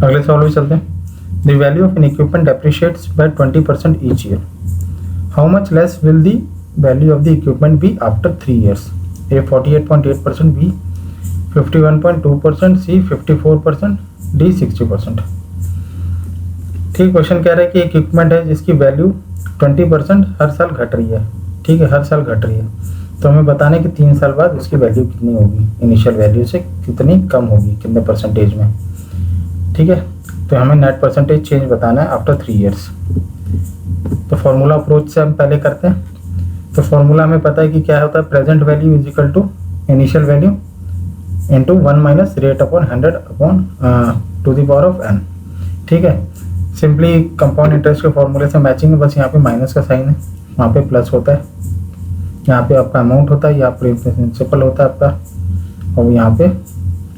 अगले सवाल भी चलते हैं। The value of an equipment depreciates by 20% each year, how much less will the value of the equipment be after 3 years? A 48.8%, B 51.2%, C 54%, D 60%। ठीक, question कह रहा है कि एक इक्विपमेंट है जिसकी वैल्यू 20% हर साल घट रही है। ठीक है, हर साल घट रही है, तो हमें बताना है कि 3 साल बाद उसकी वैल्यू कितनी होगी, इनिशियल वैल्यू से कितनी कम होगी, कितने परसेंटेज में। ठीक है, तो हमें नेट परसेंटेज चेंज बताना है आफ्टर 3 years। तो फॉर्मूला अप्रोच से हम पहले करते हैं। तो फॉर्मूला हमें पता है कि क्या होता है, present value is equal to initial value into 1 minus rate upon 100 upon to the power of n। ठीक है, सिंपली कंपाउंड इंटरेस्ट के फॉर्मूले से मैचिंग है, बस यहाँ पे माइनस का साइन है, वहाँ पे प्लस होता है, यहाँ पे आपका अमाउंट होता है, यहाँ पे प्रिंसिपल होता है आपका, और यहाँ पे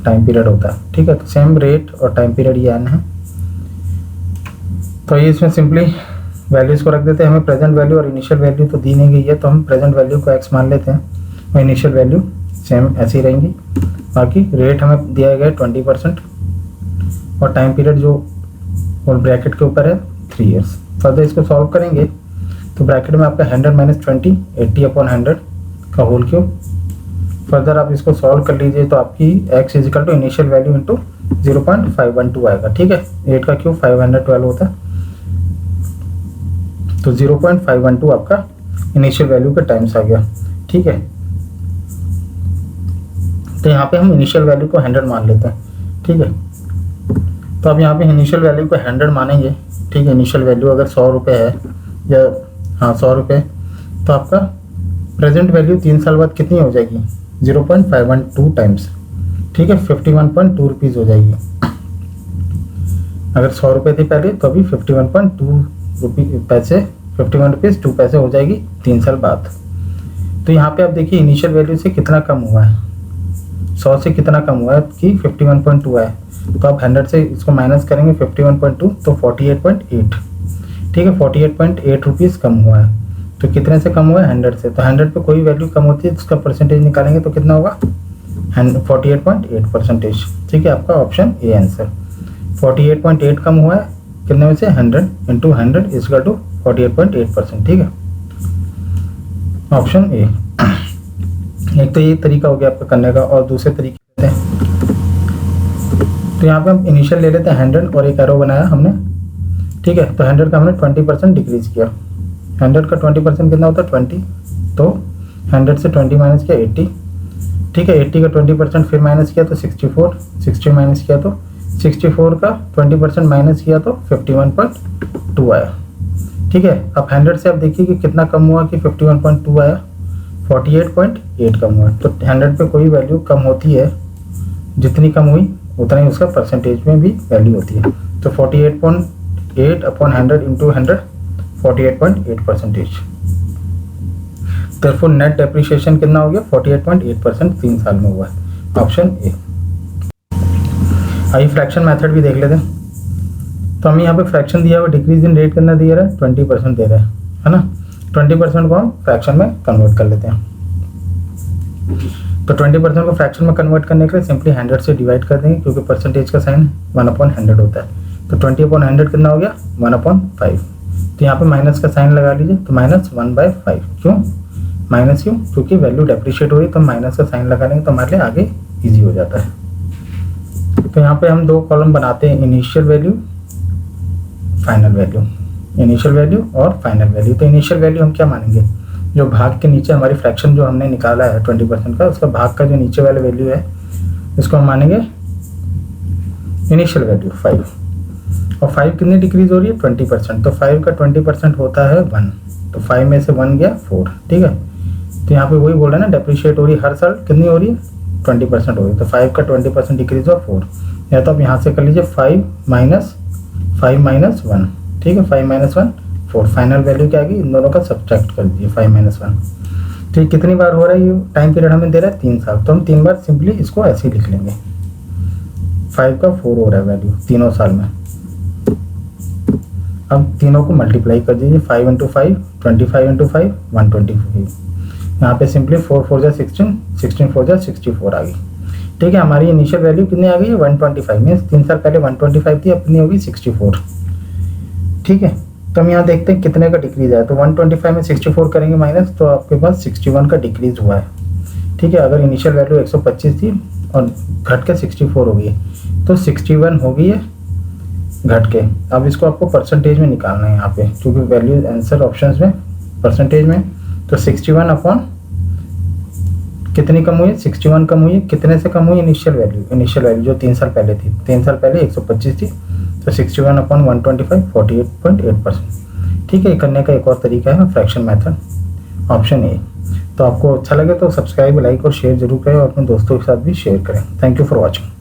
टाइम पीरियड होता है। ठीक है, तो सेम रेट और टाइम पीरियड ये n है। तो ये इसमें सिंपली वैल्यूज़ को रख देते हैं। हमें प्रेजेंट वैल्यू और इनिशियल वैल्यू तो दी नहीं गई है, तो हम प्रेजेंट वैल्यू को x मान लेते हैं और इनिशियल वैल्यू सेम ऐसी रहेंगी। बाकी रेट हमें दिया गया है 20% और टाइम पीरियड जो और ब्रैकेट के ऊपर है 3 years। फर्दर इसको सॉल्व करेंगे तो ब्रैकेट में आपका 100 माइनस 20 80 अपॉन 100 का होल क्यूब। फर्दर आप इसको सॉल्व कर लीजिए तो आपकी x is equal to initial value into 0.512 आएगा। ठीक है, 8 का क्यूब 512 होता है, तो 0.512 आपका इनिशियल वैल्यू के टाइम्स आ गया। ठीक है, तो यहाँ पे हम इनिशियल वैल्यू को 100 मान लेते हैं। ठीक है, तो अब यहाँ पे इनिशियल वैल्यू को 100 मानेंगे। ठीक है, इनिशियल वैल्यू अगर 100 रुपये है या 100 रुपये, तो आपका प्रेजेंट वैल्यू 3 साल बाद कितनी हो जाएगी, 0.512 टाइम्स। ठीक है, 51.2 रुपीज़ हो जाएगी। अगर 100 रुपये थी पहले, तो अभी 51.2 पैसे 51 रुपीज़ 2 पैसे हो जाएगी 3 साल बाद। तो यहाँ पे आप देखिए इनिशियल वैल्यू से कितना कम हुआ है, 100 से कितना कम हुआ है कि 51.2 है। तो आप 100 से इसको माइनस करेंगे 51.2 तो 48.8। ठीक है, 48.8 रुपीज़ कम हुआ है। तो कितने से कम हुआ है, 100 से। तो 100 पे कोई वैल्यू कम होती है तो उसका परसेंटेज निकालेंगे तो कितना होगा, 48.8%। ठीक है, आपका ऑप्शन ए आंसर। 48.8 कम हुआ है कितने में से, 100 इंटू 100 इजकल टू 48.8%। ठीक है, ऑप्शन ए। एक तो ये तरीका हो गया आपका करने का, और दूसरे तरीके लेते हैं। तो यहाँ पे हम इनिशियल ले लेते हैं 100 और एक एरो बनाया हमने। ठीक है, तो 100 का हमने 20% डिक्रीज किया। 100 का 20% कितना होता है, 20। तो 100 से 20 माइनस किया 80। ठीक है, 80 का 20% फिर माइनस किया तो 64, 60 माइनस किया तो 64 का 20% माइनस किया तो 51.2 आया। ठीक है, अब 100 से आप देखिए कि कितना कम हुआ कि 51.2 आया, 48.8 कम हुआ। तो 100 पे कोई वैल्यू कम होती है, जितनी कम हुई उतना ही उसका परसेंटेज में भी वैल्यू होती है। तो 48.8 अपॉन 100 इंटू 100 48.8%। तो नेट डेप्रिशिएशन कितना हो गया, 48.8% 3 साल में हुआ है, ऑप्शन ए। आइए फ्रैक्शन मेथड भी देख लेते हैं। तो हमें यहाँ पे फ्रैक्शन दिया हुआ, डिक्रीज इन रेट कितना दिया रहा है, 20% दे रहा है ना। 20% को हम फ्रैक्शन में कन्वर्ट कर लेते हैं। तो 20% को फ्रैक्शन में कन्वर्ट करने के लिए सिंपली 100 से डिवाइड कर देंगे, क्योंकि परसेंटेज का साइन 1/100 होता है। तो 20/100 कितना हो गया, 1/5। तो यहाँ पे माइनस का साइन लगा लीजिए, तो -1/5। क्यों माइनस, क्यों, क्योंकि वैल्यू डेप्रिशिएट हो रही, तो माइनस का साइन लगा लेंगे तो हमारे लिए आगे ईजी हो जाता है। तो यहाँ पे हम 2 कॉलम बनाते हैं, initial value final value, initial value और फाइनल वैल्यू। तो इनिशियल वैल्यू हम क्या मानेंगे, जो भाग के नीचे हमारी फ्रैक्शन जो हमने निकाला है 20% का, उसका भाग का जो नीचे वाला वैल्यू है इसको हम मानेंगे इनिशियल वैल्यू 5। और 5 कितनी डिक्रीज हो रही है, 20%। तो 5 का 20% होता है 1। तो 5 में से 1 गया 4। ठीक है, तो यहाँ पे वही बोल रहा है ना, डेप्रिशिएट हो रही है हर साल, कितनी हो रही है, 20% हो रही है। तो 5 का 20% डिक्रीज हुआ 4। या तो आप यहाँ से कर लीजिए 5 माइनस 1। ठीक है, 5 माइनस 1 4। फाइनल वैल्यू क्या आएगी, इन दोनों का सब्ट्रैक्ट कर दीजिए 5 माइनस 1। तो ये कितनी बार हो रहा है, ये टाइम पीरियड हमें दे रहा है 3 साल। तो हम 3 बार सिंपली इसको ऐसे ही लिख लेंगे। 5 का 4 हो रहा है वैल्यू तीनों साल में। अब तीनों को मल्टीप्लाई कर दीजिए, 5 इंटू 5 25 इंटू 5 125। यहाँ पे सिंपली 4 4 जा 16, 16 4 जा 64 आ गई। ठीक है, हमारी इनिशियल वैल्यू कितनी आ गई है 125 में, 3 साल पहले 125 थी, अपनी होगी 64। ठीक है, तो हम यहाँ देखते हैं कितने का डिक्रीज है। तो 125 में 64 करेंगे माइनस, तो आपके पास 61 का डिक्रीज हुआ है। ठीक है, अगर इनिशियल वैल्यू 125 थी और घट के 64 हो गई है, तो 61 हो गई है घट के। अब इसको आपको परसेंटेज में निकालना है यहाँ पे, क्योंकि वैल्यू आंसर ऑप्शंस में परसेंटेज में। तो 61 अपॉन कितनी कम हुई है, 61 कम हुई है, कितने से कम हुई इनिशियल वैल्यू जो 3 साल पहले थी, 3 साल पहले 125 थी, तो 61 अपॉन 125 48.8%। ठीक है, ये करने का एक और तरीका है फ्रैक्शन मेथड, ऑप्शन ए। तो आपको अच्छा लगे तो सब्सक्राइब, लाइक और शेयर जरूर करें और अपने दोस्तों के साथ भी शेयर करें। Thank you for watching.